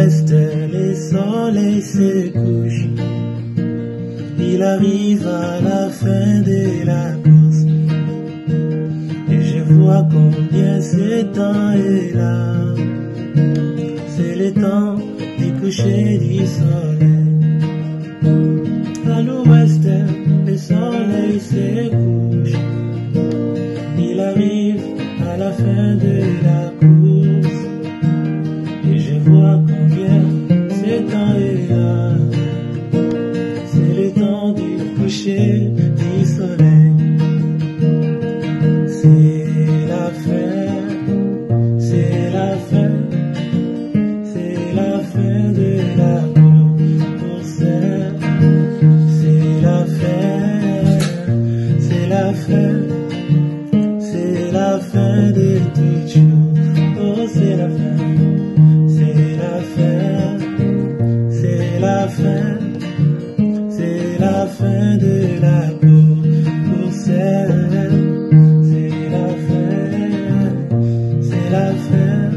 l'ouest, le soleil se couche. Il arrive à la fin de la course. Et je vois combien ce temps est là. C'est le temps du coucher du soleil. À l'ouest, le soleil se couche. Il arrive à la fin de la course. Et je vois combien ce temps est là. C'est le temps du coucher du soleil. C'est la fin, c'est la fin, c'est la fin de la course. C'est la fin, c'est la fin, c'est la fin de toute chose. Oh, c'est la fin, c'est la fin, c'est la fin, c'est la fin de la course. C'est la fin, c'est la fin,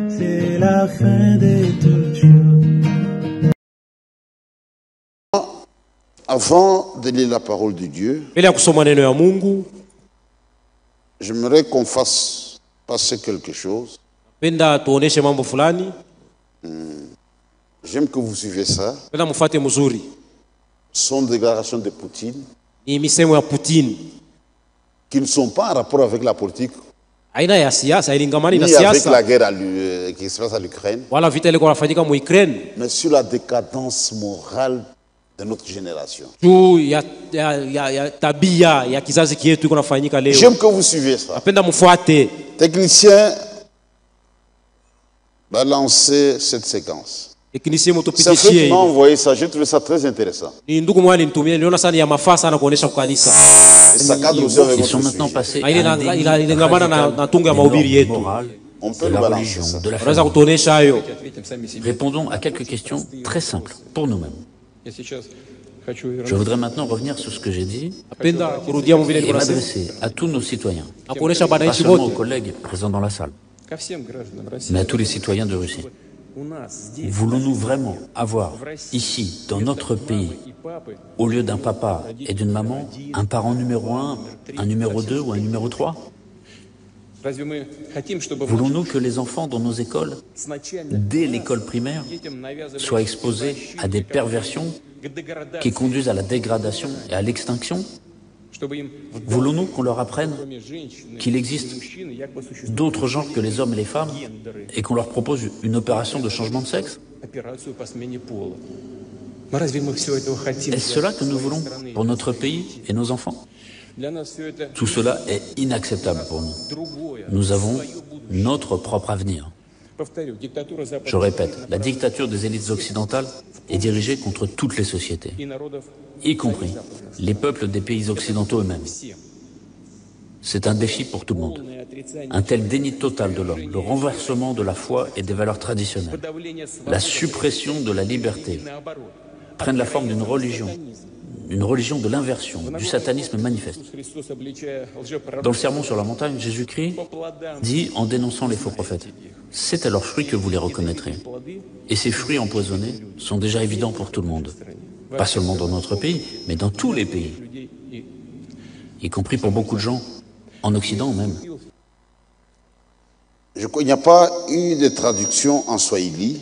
c'est la fin de toute chose. Avant de lire la parole de Dieu, j'aimerais qu'on fasse passer quelque chose. J'aime que vous suivez ça. Ce sont des déclarations de Poutine qui ne sont pas en rapport avec la politique ni avec la guerre qui se passe à l'Ukraine, mais sur la décadence morale de notre génération. J'aime que vous suivez ça. Technicien va lancer cette séquence. C'est ceux qui m'ont envoyé ça, j'ai trouvé ça très intéressant. Et ça cadre aussi avec Ils sont maintenant passés à un déni moral de la religion, de la famille. Répondons à quelques questions très simples pour nous-mêmes. Je voudrais maintenant revenir sur ce que j'ai dit et m'adresser à tous nos citoyens, pas seulement aux collègues présents dans la salle, mais à tous les citoyens de Russie. Voulons-nous vraiment avoir ici, dans notre pays, au lieu d'un papa et d'une maman, un parent numéro 1, un numéro 2 ou un numéro 3? Voulons-nous que les enfants dans nos écoles, dès l'école primaire, soient exposés à des perversions qui conduisent à la dégradation et à l'extinction? Voulons-nous qu'on leur apprenne qu'il existe d'autres genres que les hommes et les femmes et qu'on leur propose une opération de changement de sexe? Est-ce cela que nous voulons pour notre pays et nos enfants? Tout cela est inacceptable pour nous. Nous avons notre propre avenir. Je répète, la dictature des élites occidentales est dirigée contre toutes les sociétés, y compris les peuples des pays occidentaux eux-mêmes. C'est un défi pour tout le monde. Un tel déni total de l'homme, le renversement de la foi et des valeurs traditionnelles, la suppression de la liberté, prennent la forme d'une religion de l'inversion, du satanisme manifeste. Dans le Sermon sur la montagne, Jésus-Christ dit en dénonçant les faux prophètes, « C'est à leurs fruits que vous les reconnaîtrez. » Et ces fruits empoisonnés sont déjà évidents pour tout le monde. Pas seulement dans notre pays, mais dans tous les pays, y compris pour beaucoup de gens, en Occident même. Il n'y a pas eu de traduction en Swahili.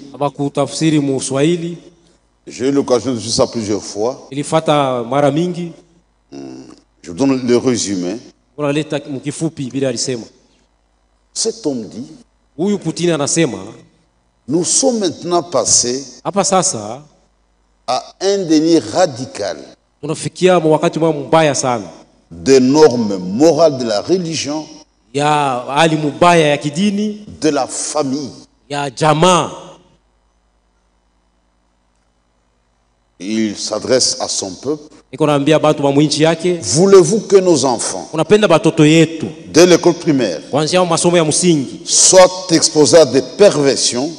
J'ai eu l'occasion de faire ça plusieurs fois. Je vous donne le résumé. Cet homme dit, nous sommes maintenant passés à un déni radical des normes morales de la religion, de la famille. Il s'adresse à son peuple. Voulez-vous que nos enfants, dès l'école primaire, soient exposés à des perversions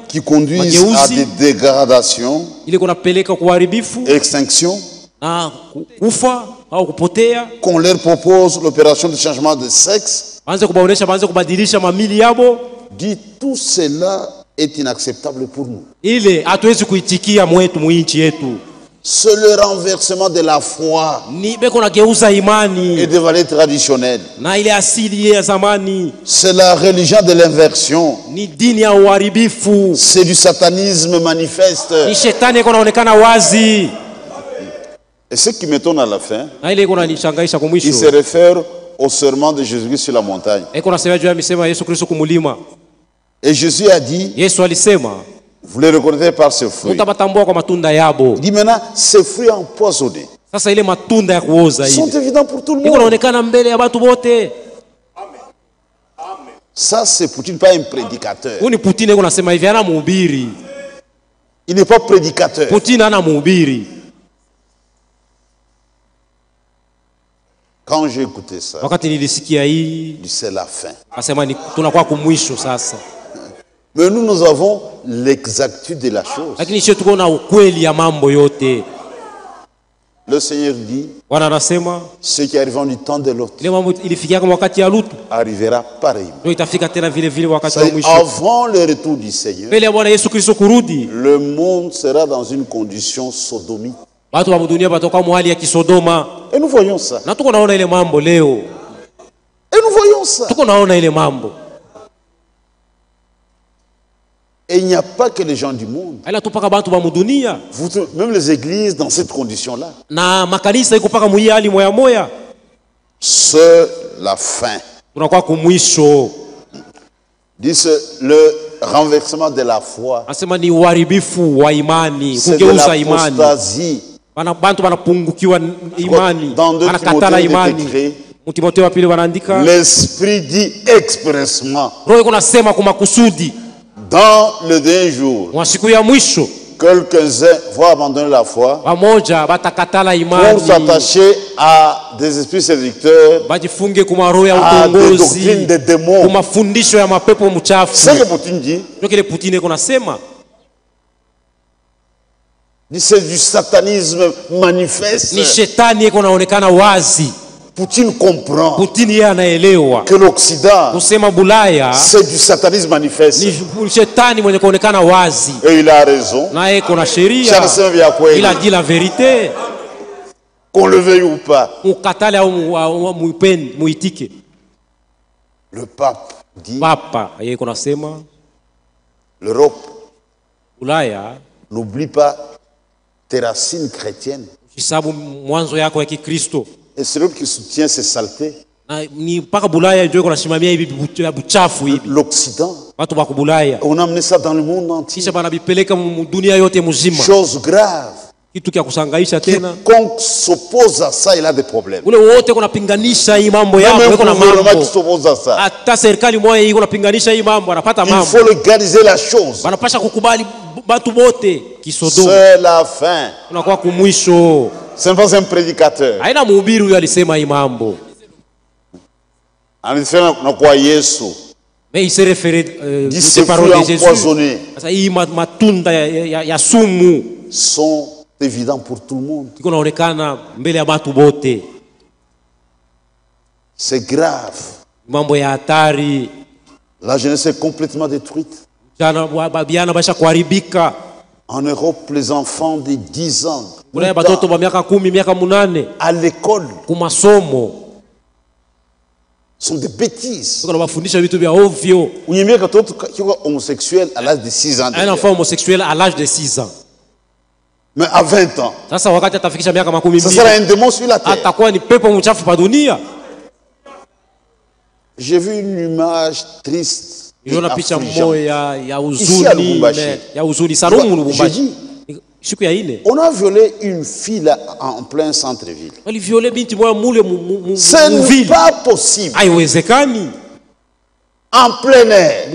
qui conduisent à des dégradations, extinction, qu'on leur propose l'opération de changement de sexe, dit tout cela est inacceptable pour nous. Ile hatuwezi kuitikia mwetu mwinchi yetu. C'est le renversement de la foi ni beko na geuza imani et des valeurs traditionnelles. Na ile asili ya zamani. C'est la religion de l'inversion. Ni dini ya uharibifu. C'est du satanisme manifeste. Ni shetani iko naonekana wazi. Et ce qui m'étonne à la fin, na ile iko nanishangaisha kwa mwisho. Il se réfère au serment de Jésus-Christ sur la montagne. Iko nasema juu ya misemo ya Yesu Kristo kumulima. Et Jésus a dit, Yesu alisema, vous les reconnaissez par ses fruits. Mtabatambua kwa matunda yabo. Il dit maintenant, ces fruits empoisonnés. Sasa ile matunda ya kuoza hivi. Sont évidents pour tout le monde. Iko naonekana mbele ya watu wote. Ça c'est Poutine, pas un prédicateur. Uni Poutine iko nasema hivi, ana mhubiri. Il n'est pas prédicateur. Poutine ana mhubiri. Quand j'ai écouté ça, wakati nilisikia hii, c'est la fin. Asema ni tunakuwa kumwisho sasa. Mais nous avons l'exactitude de la chose. Lakini sio tuko na ukweli ya mambo yote. Le Seigneur dit, Bwana anasema, ce qui arrive du temps de l'autre, ile mambo ilifikia kama wakati ya Lutu, arrivera pareillement. Ndio itafika tena vile vile wakati wa mwisho. Avant le retour du Seigneur, mbele ya Bwana Yesu Kristo kurudi, le monde sera dans une condition sodomique. Watu wa dunia watakuwa mahali ya Kisodoma. Et nous voyons ça. Na tuko naona ile mambo leo. Et nous voyons ça. Tuko naona ile mambo. Et il n'y a pas que les gens du monde. Même les églises dans cette condition-là. C'est la fin. Dit le renversement de la foi. C'est de l'apostasie. Dans 2 Timothée, l'Esprit dit expressement, dans le dernier jour, quelques-uns vont abandonner la foi pour s'attacher à des esprits séducteurs, à des doctrines de démons. C'est ce que Poutine dit. C'est du satanisme manifeste. Poutine comprend que l'Occident, c'est du satanisme manifeste. Et il a raison. Il a dit la vérité. Qu'on le veuille ou pas. Le pape dit, l'Europe, n'oublie pas tes racines chrétiennes. Et c'est l'Europe qui soutient ces saletés. L'Occident, on a amené ça dans le monde entier. Chose grave. Quiconque s'oppose à ça, il a des problèmes. Même un gouvernement qui s'oppose à ça, il faut légaliser la chose. C'est la fin. Ce n'est pas un prédicateur. Mais il s'est référé ces paroles de Jésus. Sont évidents pour tout le monde. C'est grave. La jeunesse est complètement détruite. En Europe, les enfants de 10 ans à l'école sont des bêtises. Homosexuel à l'âge de 6 ans. Un enfant homosexuel à l'âge de 6 ans. Mais à 20 ans, ça sera un démon sur la terre. J'ai vu une image triste. Ici à Lubumbashi. J'ai dit, on a violé une fille là, en plein centre-ville. Ce n'est pas possible. En plein air.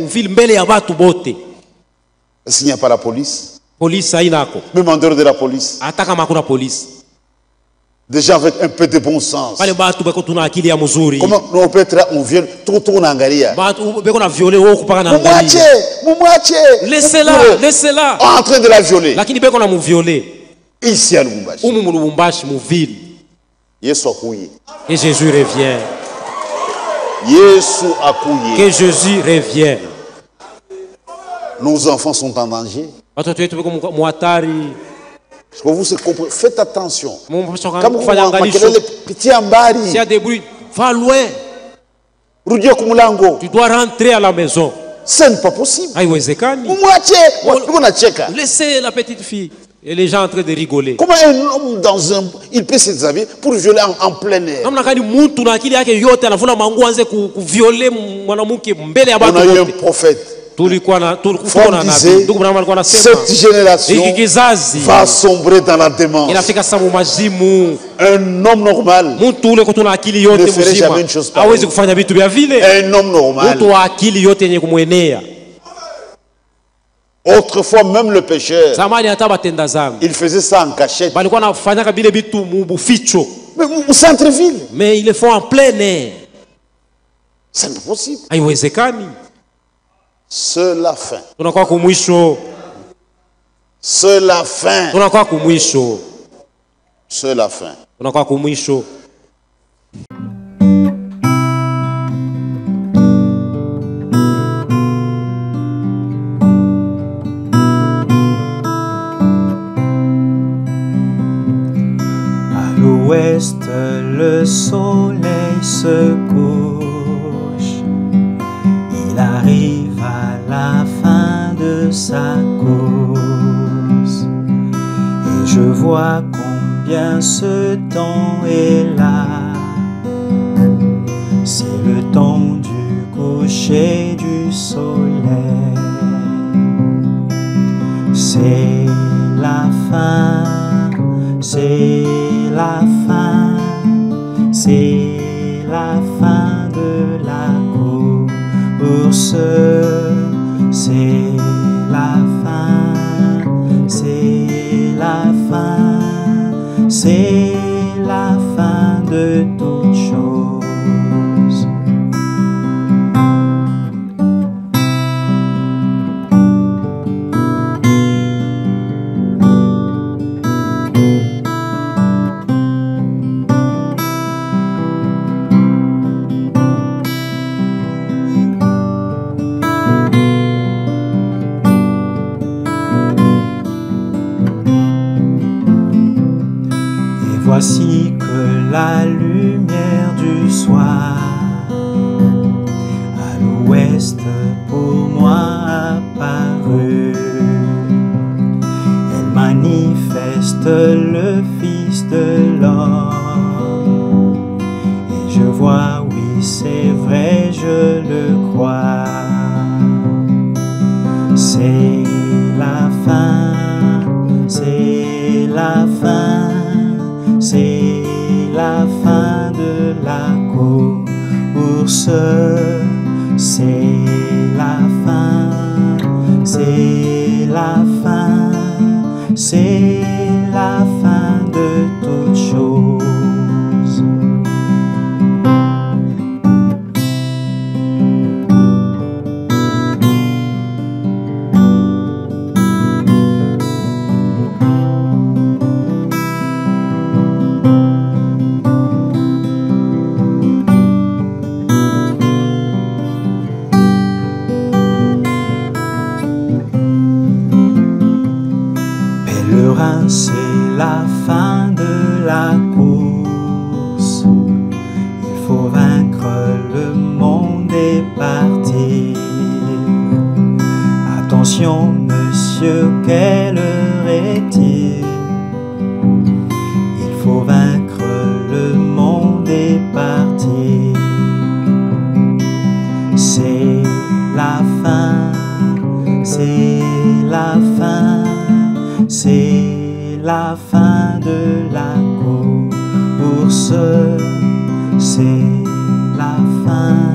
Est-ce qu'il n'y a pas la police? Même en dehors de la police. Déjà avec un peu de bon sens. Comment on peut être on viole tout en Angaria? Laissez-la. En train de la violer. Ici à Lubumbashi. Et Jésus revient. Que Jésus revienne. Nos enfants sont en danger. Parce que vous faites attention. Comme vous s'il y a des bruits, va loin. Tu dois rentrer à la maison. Ce n'est pas possible. Laissez la petite fille. Et les gens en train de rigoler. Comment un homme il peut se déshabiller pour violer en plein air? On a eu un prophète. Cette génération va sombrer dans la démence. Un homme normal ne ferait jamais une chose pareille. Un homme normal. Autrefois, même le pécheur, il faisait ça en cachette. Mais au centre-ville. Mais ils le font en plein air. C'est pas possible. C'est la fin. C'est la fin. C'est la fin. À l'ouest, le soleil se couche. Il arrive à la fin de sa course. Et je vois combien ce temps est là. C'est le temps du coucher du soleil. C'est la fin. C'est la fin, c'est la fin de la course, c'est la fin, c'est la fin, c'est la fin de toute chose. Voici que la lumière du soir à l'ouest pour moi apparut. Elle manifeste le Fils de l'homme. Et je vois, oui c'est vrai, je le crois. C'est la fin, c'est la fin. C'est la fin de la course, c'est la fin, c'est la fin, c'est la fin de toute chose. C'est la fin de la course. Il faut vaincre le monde et partir. Attention, monsieur, quelle heure est-il? Il faut vaincre le monde et partir. C'est la fin, c'est la fin, c'est la fin de la course, c'est la fin,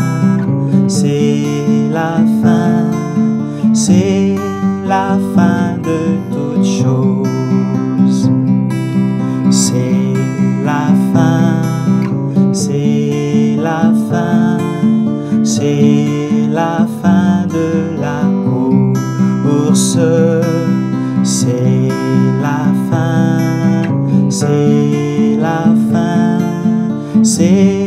c'est la fin, c'est la fin de toute chose. C'est la fin, c'est la fin, c'est la fin de la course. C'est la fin, c'est la fin, c'est